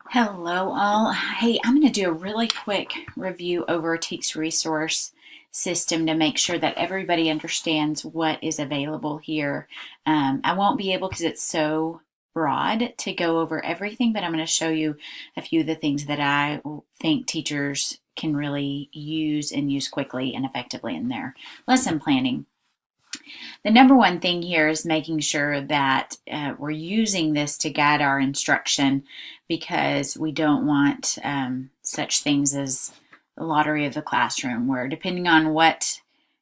Hello all. Hey, I'm going to do a really quick review over TEKSResource system to make sure that everybody understands what is available here. I won't be able, because it's so broad, to go over everything, but I'm going to show you a few of the things that I think teachers can really use and use quickly and effectively in their lesson planning. The number one thing here is making sure that we're using this to guide our instruction, because we don't want such things as the lottery of the classroom, where depending on what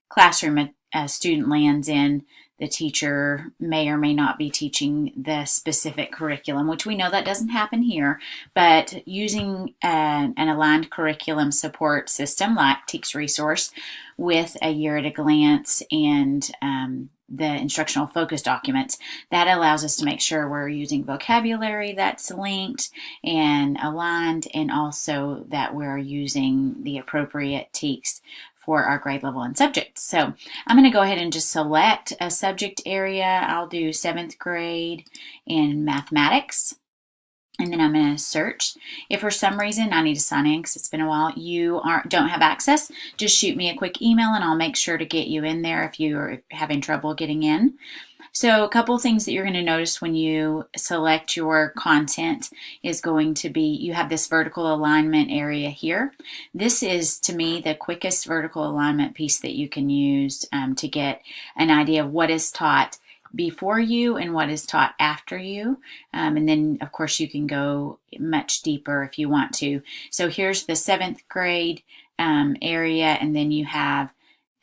classroom a student lands in, the teacher may or may not be teaching the specific curriculum, which we know that doesn't happen here. But using an aligned curriculum support system like TEKSResource with a year at a glance and the instructional focus documents, that allows us to make sure we're using vocabulary that's linked and aligned, and also that we're using the appropriate TEKS for our grade level and subjects. So I'm going to go ahead and just select a subject area. I'll do 7th grade in mathematics. And then I'm going to search. If for some reason I need to sign in because it's been a while, you don't have access, just shoot me a quick email and I'll make sure to get you in there if you're having trouble getting in. So a couple of things that you're going to notice when you select your content is going to be, you have this vertical alignment area here. This is, to me, the quickest vertical alignment piece that you can use to get an idea of what is taught before you and what is taught after you. And then, of course, you can go much deeper if you want to. So here's the 7th grade area, and then you have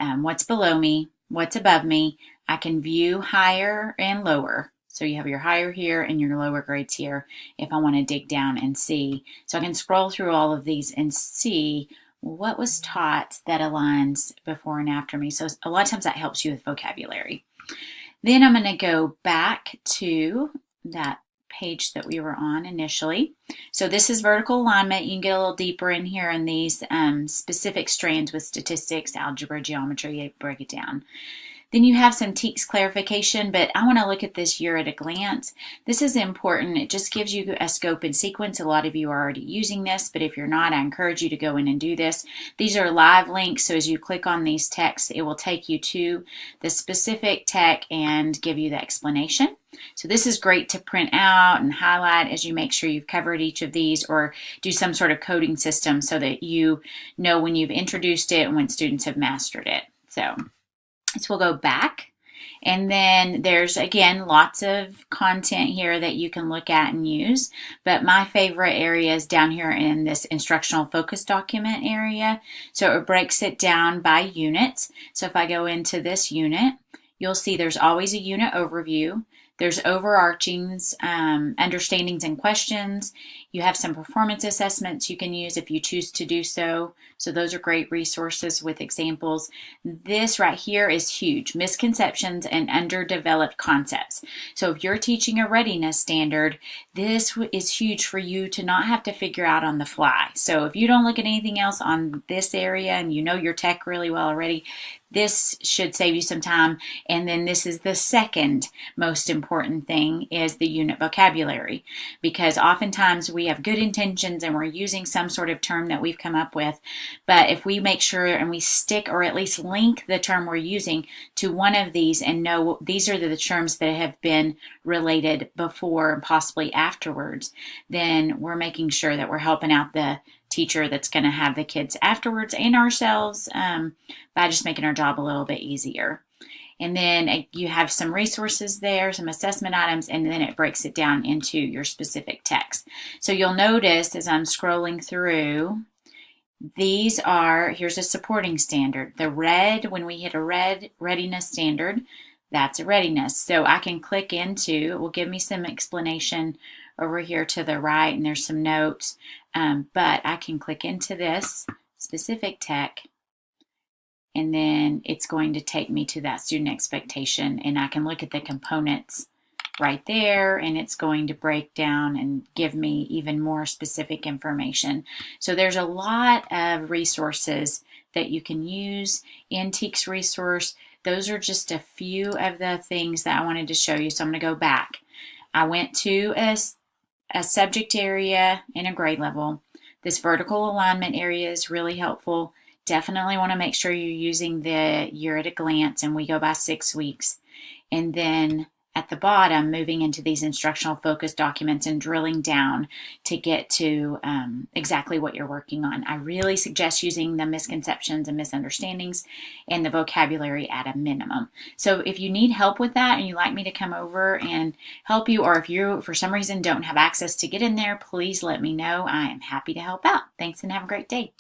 what's below me, what's above me. I can view higher and lower. So you have your higher here and your lower grades here if I want to dig down and see. So I can scroll through all of these and see what was taught that aligns before and after me. So a lot of times that helps you with vocabulary. Then I'm going to go back to that page that we were on initially. So this is vertical alignment. You can get a little deeper in here in these specific strands with statistics, algebra, geometry, break it down. Then you have some TEKS clarification, but I want to look at this year at a glance. This is important. It just gives you a scope and sequence. A lot of you are already using this, but if you're not, I encourage you to go in and do this. These are live links, so as you click on these texts, it will take you to the specific tech and give you the explanation. So this is great to print out and highlight as you make sure you've covered each of these, or do some sort of coding system so that you know when you've introduced it and when students have mastered it. So we'll go back, and then there's again lots of content here that you can look at and use, but my favorite area is down here in this instructional focus document area. So it breaks it down by units. So if I go into this unit, you'll see there's always a unit overview. There's overarchings, understandings and questions. You have some performance assessments you can use if you choose to do so. So those are great resources with examples. This right here is huge: misconceptions and underdeveloped concepts. So if you're teaching a readiness standard, this is huge for you to not have to figure out on the fly. So if you don't look at anything else on this area and you know your tech really well already, this should save you some time. And then this is the second most important thing, is the unit vocabulary, because oftentimes we have good intentions and we're using some sort of term that we've come up with, but if we make sure and we stick or at least link the term we're using to one of these and know these are the terms that have been related before and possibly afterwards, then we're making sure that we're helping out the teacher that's going to have the kids afterwards and ourselves by just making our job a little bit easier. And then you have some resources there, some assessment items, and then it breaks it down into your specific text. So you'll notice as I'm scrolling through, here's a supporting standard. The red, when we hit a red readiness standard, that's a readiness. So I can click into, it will give me some explanation over here to the right, and there's some notes, but I can click into this specific tech, and then it's going to take me to that student expectation, and I can look at the components right there, and it's going to break down and give me even more specific information. So there's a lot of resources that you can use in TEKSResource. Those are just a few of the things that I wanted to show you. So I'm going to go back. I went to a subject area and a grade level. This vertical alignment area is really helpful. Definitely want to make sure you're using the year at a glance, and we go by 6 weeks. And then at the bottom, moving into these instructional focus documents and drilling down to get to exactly what you're working on. I really suggest using the misconceptions and misunderstandings and the vocabulary at a minimum. So if you need help with that and you'd like me to come over and help you, or if you for some reason don't have access to get in there, please let me know. I am happy to help out. Thanks and have a great day.